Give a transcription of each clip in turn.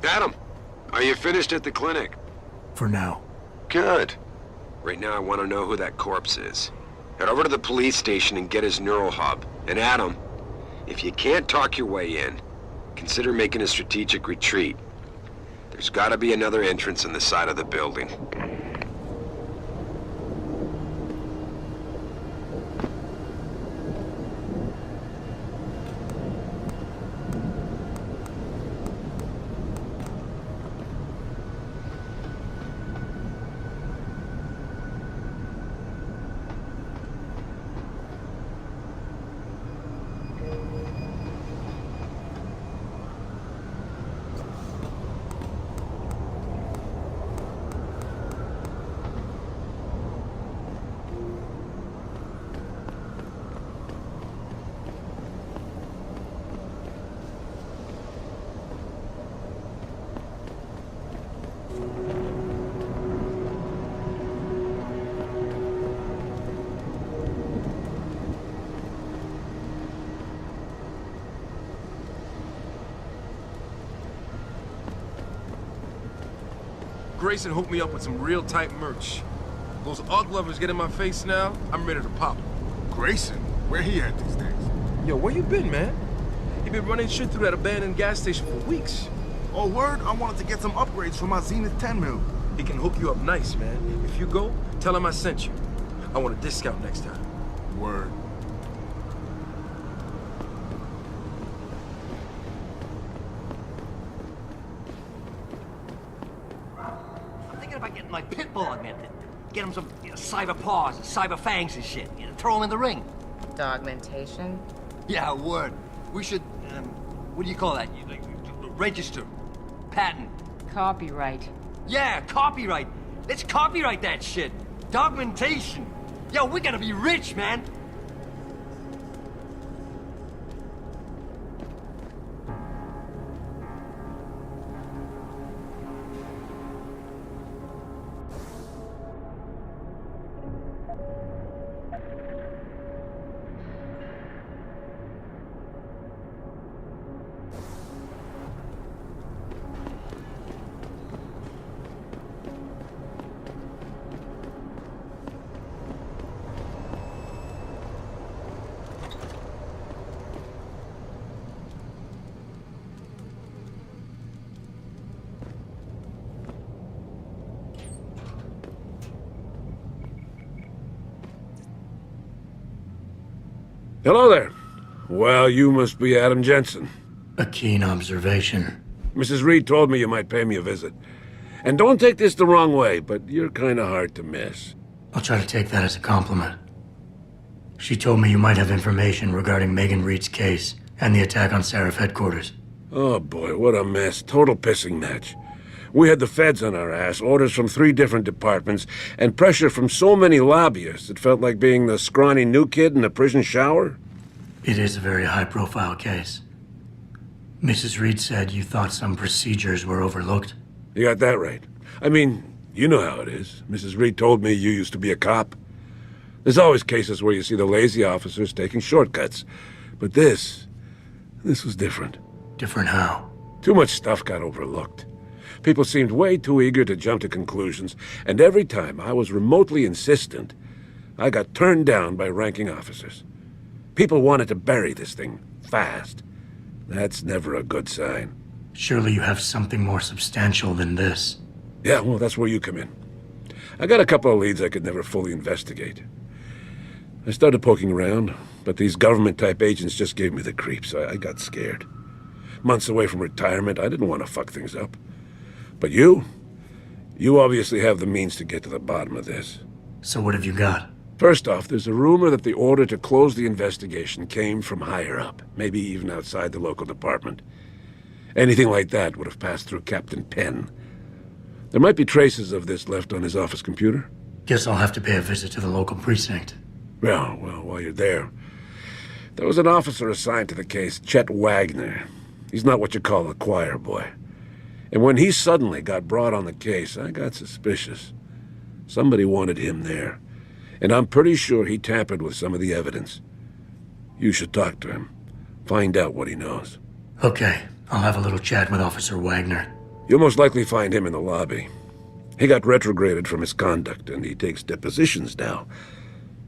Adam, are you finished at the clinic? For now. Good. Right now I want to know who that corpse is. Head over to the police station and get his neural hub. And Adam, if you can't talk your way in, consider making a strategic retreat. There's gotta be another entrance on the side of the building. Grayson hooked me up with some real tight merch. Those Ugg lovers get in my face now, I'm ready to pop. Grayson? Where he at these days? Yo, where you been, man? He been running shit through that abandoned gas station for weeks. Oh, word? I wanted to get some upgrades for my Zenith 10 mil. He can hook you up nice, man. If you go, tell him I sent you. I want a discount next time. Word. About getting my pit bull augmented. Get him some cyber paws and cyber fangs and shit. Throw him in the ring. Dogmentation? Yeah, word. We should, what do you call that? Register. Patent. Copyright. Yeah, copyright. Let's copyright that shit. Dogmentation. Yo, we gotta be rich, man. Hello there. Well, you must be Adam Jensen. A keen observation. Mrs. Reed told me you might pay me a visit. And don't take this the wrong way, but you're kinda hard to miss. I'll try to take that as a compliment. She told me you might have information regarding Megan Reed's case and the attack on Seraph headquarters. Oh boy, what a mess. Total pissing match. We had the feds on our ass, orders from 3 different departments, and pressure from so many lobbyists it felt like being the scrawny new kid in a prison shower. It is a very high-profile case. Mrs. Reed said you thought some procedures were overlooked. You got that right. I mean, you know how it is. Mrs. Reed told me you used to be a cop. There's always cases where you see the lazy officers taking shortcuts. But this was different. Different how? Too much stuff got overlooked. People seemed way too eager to jump to conclusions, and every time I was remotely insistent, I got turned down by ranking officers. People wanted to bury this thing fast. That's never a good sign. Surely you have something more substantial than this. Yeah, well, that's where you come in. I got a couple of leads I could never fully investigate. I started poking around, but these government-type agents just gave me the creeps. I got scared. Months away from retirement, I didn't want to fuck things up. But you obviously have the means to get to the bottom of this. So what have you got? First off, there's a rumor that the order to close the investigation came from higher up, maybe even outside the local department. Anything like that would have passed through Captain Penn. There might be traces of this left on his office computer. Guess I'll have to pay a visit to the local precinct. Well, while you're there was an officer assigned to the case, Chet Wagner. He's not what you call a choir boy. And when he suddenly got brought on the case, I got suspicious. Somebody wanted him there. And I'm pretty sure he tampered with some of the evidence. You should talk to him. Find out what he knows. Okay, I'll have a little chat with Officer Wagner. You'll most likely find him in the lobby. He got retrograded for misconduct, and he takes depositions now.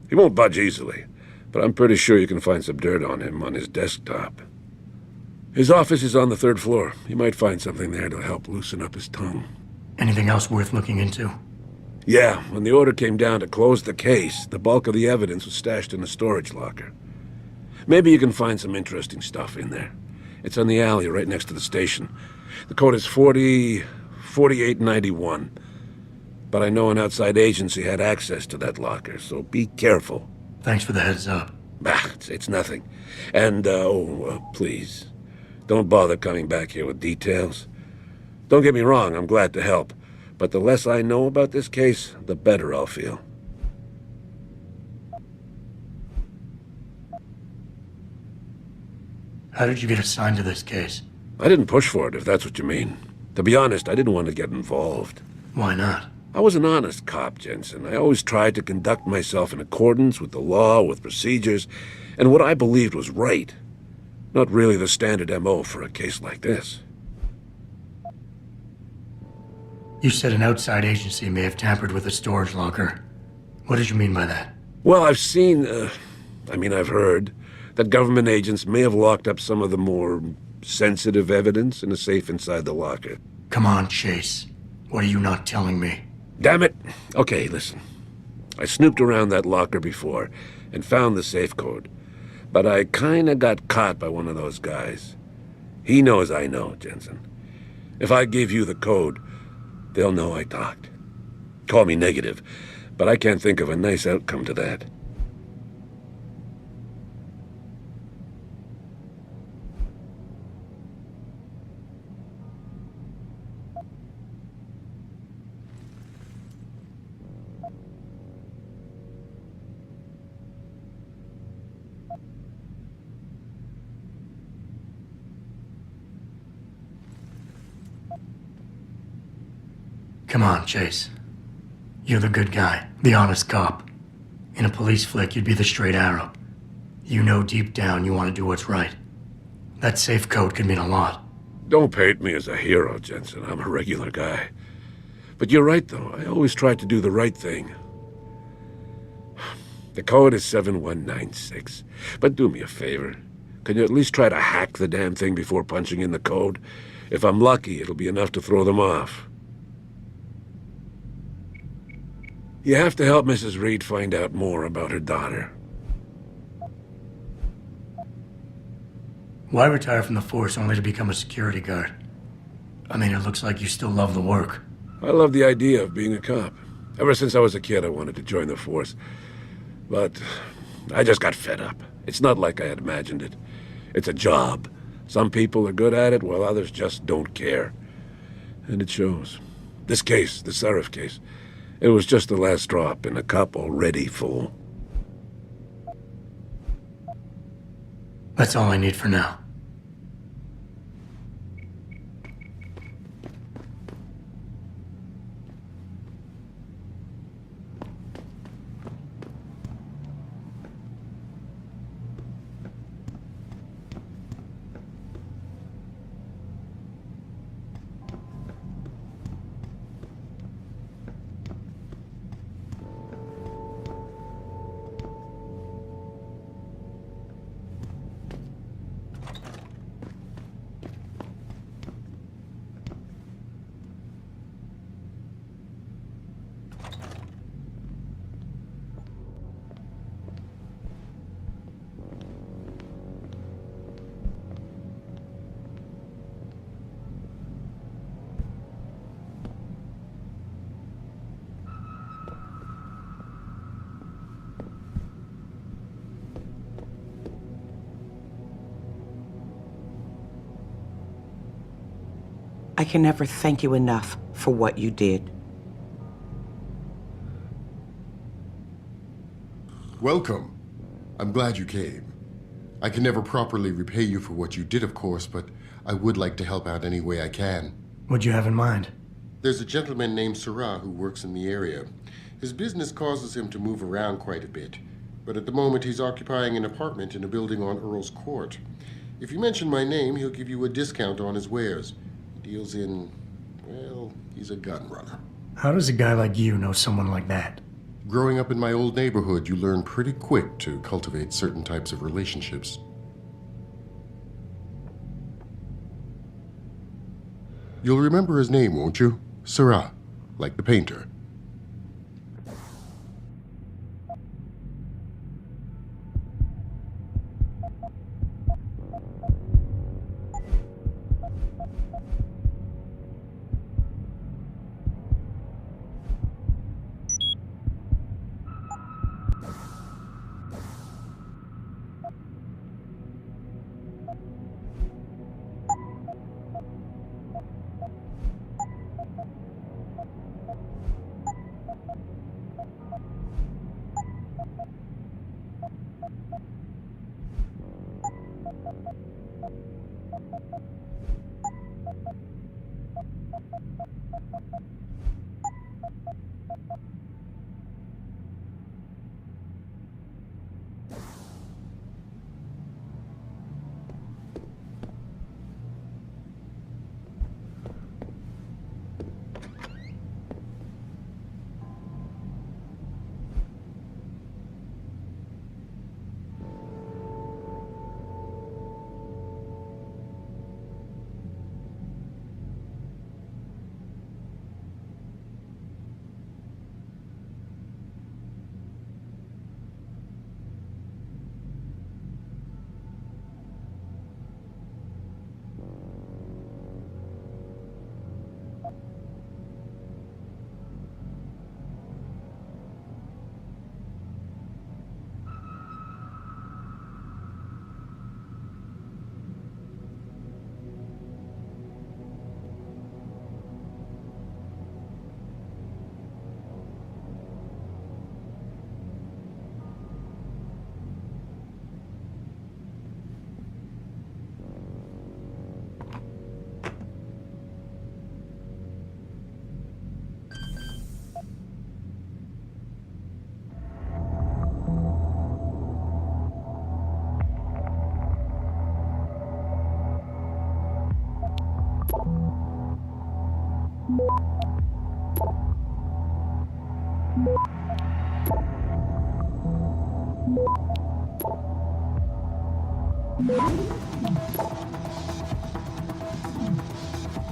He won't budge easily, but I'm pretty sure you can find some dirt on him on his desktop. His office is on the 3rd floor. You might find something there to help loosen up his tongue. Anything else worth looking into? Yeah, when the order came down to close the case, the bulk of the evidence was stashed in a storage locker. Maybe you can find some interesting stuff in there. It's on the alley right next to the station. The code is 4891. But I know an outside agency had access to that locker, so be careful. Thanks for the heads up. Bah, it's nothing. And, please, don't bother coming back here with details. Don't get me wrong, I'm glad to help. But the less I know about this case, the better I'll feel. How did you get assigned to this case? I didn't push for it, if that's what you mean. To be honest, I didn't want to get involved. Why not? I was an honest cop, Jensen. I always tried to conduct myself in accordance with the law, with procedures, and what I believed was right. Not really the standard MO for a case like this. You said an outside agency may have tampered with a storage locker. What did you mean by that? Well, I've heard that government agents may have locked up some of the more sensitive evidence in a safe inside the locker. Come on, Chase. What are you not telling me? Damn it! Okay, listen. I snooped around that locker before and found the safe code. But I kinda got caught by one of those guys. He knows I know, Jensen. If I give you the code, they'll know I talked. Call me negative, but I can't think of a nice outcome to that. Come on, Chase. You're the good guy, the honest cop. In a police flick, you'd be the straight arrow. You know deep down you want to do what's right. That safe code could mean a lot. Don't paint me as a hero, Jensen. I'm a regular guy. But you're right, though. I always tried to do the right thing. The code is 7196. But do me a favor. Can you at least try to hack the damn thing before punching in the code? If I'm lucky, it'll be enough to throw them off. You have to help Mrs. Reed find out more about her daughter. Why retire from the force only to become a security guard? I mean, it looks like you still love the work. I love the idea of being a cop. Ever since I was a kid, I wanted to join the force. But I just got fed up. It's not like I had imagined it. It's a job. Some people are good at it, while others just don't care. And it shows. This case, the Seurat case, it was just the last drop in a cup already full. That's all I need for now. I can never thank you enough for what you did. Welcome. I'm glad you came. I can never properly repay you for what you did, of course, but I would like to help out any way I can. What'd you have in mind? There's a gentleman named Seurat who works in the area. His business causes him to move around quite a bit, but at the moment he's occupying an apartment in a building on Earl's Court. If you mention my name, he'll give you a discount on his wares. He deals in Well, he's a gun runner. How does a guy like you know someone like that? Growing up in my old neighborhood, you learn pretty quick to cultivate certain types of relationships. You'll remember his name, won't you? Seurat, like the painter.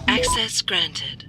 Access granted.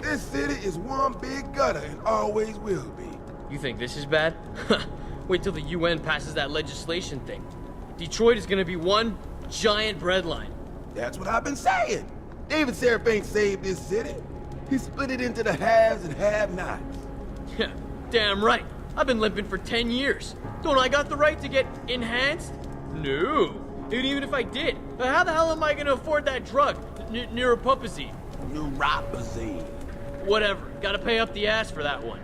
This city is one big gutter and always will be. You think this is bad? Wait till the UN passes that legislation thing. Detroit is gonna be one giant breadline. That's what I've been saying. David Seraph ain't saved this city. He split it into the haves and have-nots. Yeah, damn right. I've been limping for 10 years. Don't I got the right to get enhanced? No. And even if I did, how the hell am I gonna afford that drug? Neuropupazine. Neuropazine. Whatever. Gotta pay up the ass for that one.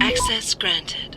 Access granted.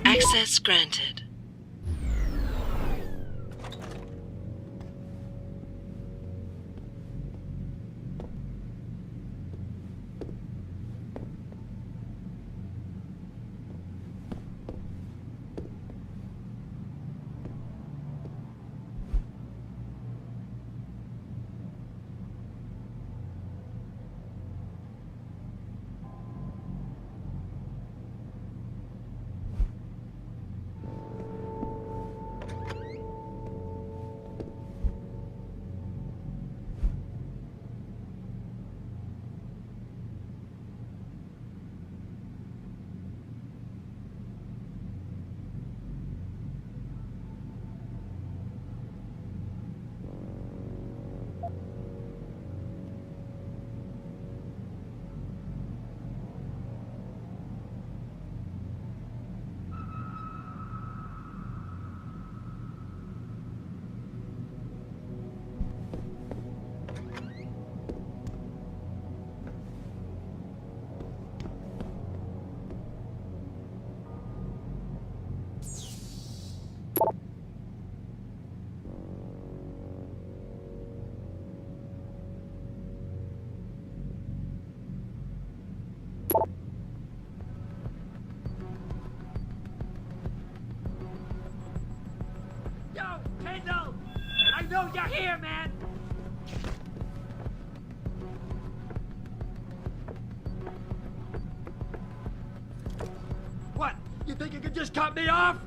Access granted. Yo, Kendall! I know you're here, man! What? You think you could just cut me off?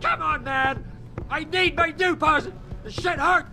Come on, man! I need my deposit! The shit hurt!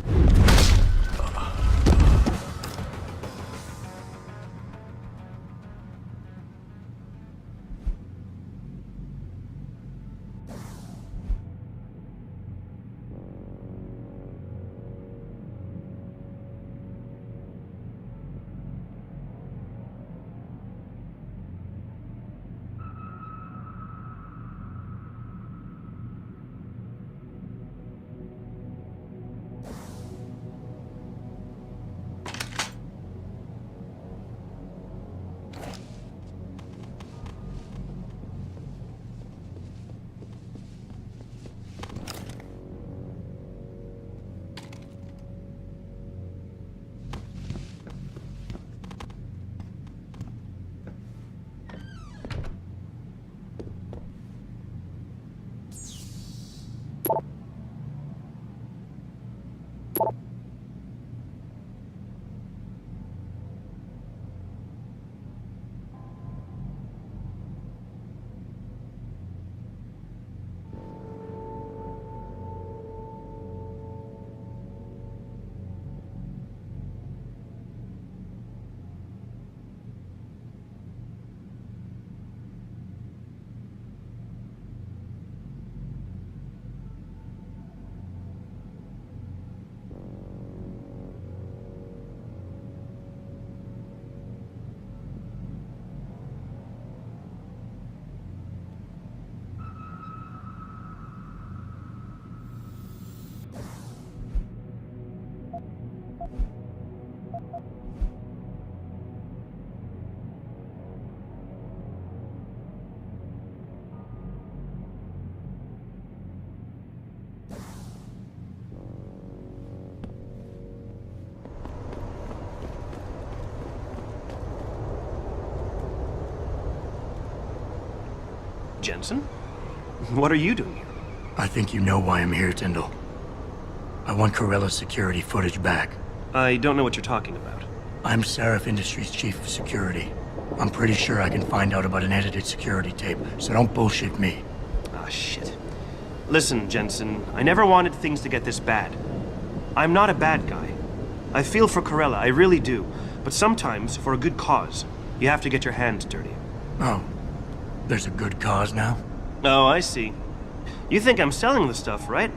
Jensen? What are you doing here? I think you know why I'm here, Tyndall. I want Carella's security footage back. I don't know what you're talking about. I'm Seraph Industries' chief of security. I'm pretty sure I can find out about an edited security tape, so don't bullshit me. Ah, shit. Listen, Jensen, I never wanted things to get this bad. I'm not a bad guy. I feel for Carella, I really do. But sometimes, for a good cause, you have to get your hands dirty. Oh, there's a good cause now? Oh, I see. You think I'm selling the stuff, right?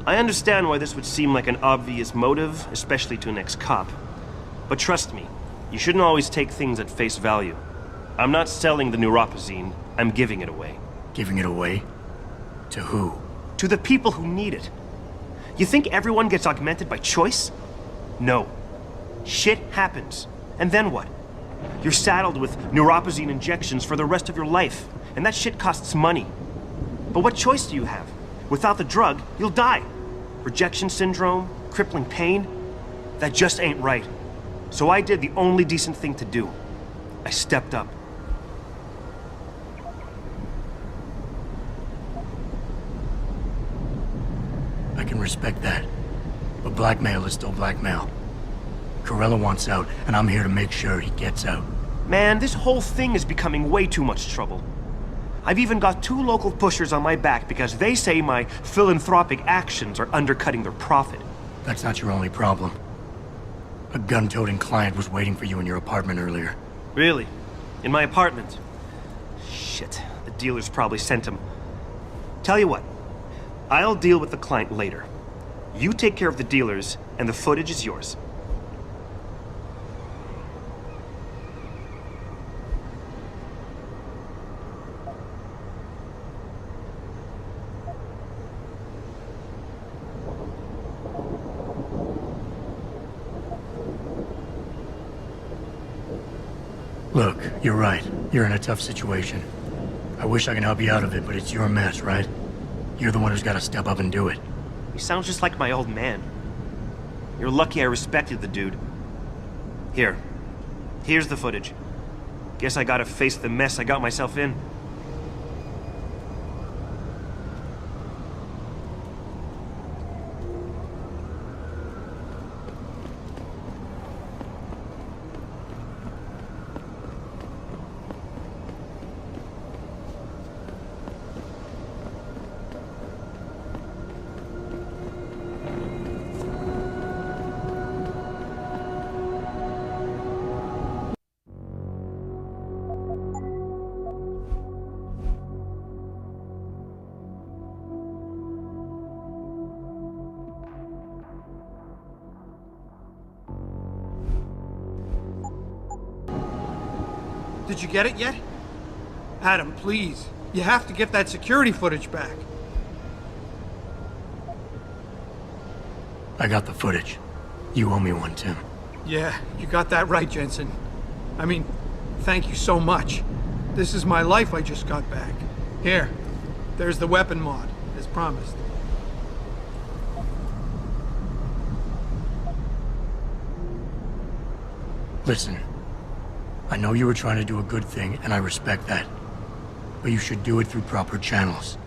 I understand why this would seem like an obvious motive, especially to an ex-cop. But trust me, you shouldn't always take things at face value. I'm not selling the neuropazine, I'm giving it away. Giving it away? To who? To the people who need it. You think everyone gets augmented by choice? No. Shit happens. And then what? You're saddled with neuropazine injections for the rest of your life, and that shit costs money. But what choice do you have? Without the drug, you'll die. Rejection syndrome, crippling pain. That just ain't right. So I did the only decent thing to do. I stepped up. I can respect that. But blackmail is still blackmail. Carella wants out, and I'm here to make sure he gets out. Man, this whole thing is becoming way too much trouble. I've even got 2 local pushers on my back because they say my philanthropic actions are undercutting their profit. That's not your only problem. A gun-toting client was waiting for you in your apartment earlier. Really? In my apartment? Shit, the dealers probably sent him. Tell you what, I'll deal with the client later. You take care of the dealers, and the footage is yours. Look, you're right. You're in a tough situation. I wish I could help you out of it, but it's your mess, right? You're the one who's got to step up and do it. He sounds just like my old man. You're lucky I respected the dude. Here's the footage. Guess I gotta face the mess I got myself in. Did you get it yet? Adam, please. You have to get that security footage back. I got the footage. You owe me one, Tim. Yeah, you got that right, Jensen. I mean, thank you so much. This is my life I just got back. Here, there's the weapon mod, as promised. Listen, I know you were trying to do a good thing, and I respect that. But you should do it through proper channels.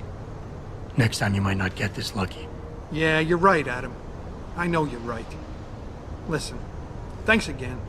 Next time you might not get this lucky. Yeah, you're right, Adam. I know you're right. Listen, thanks again.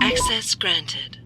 Access granted.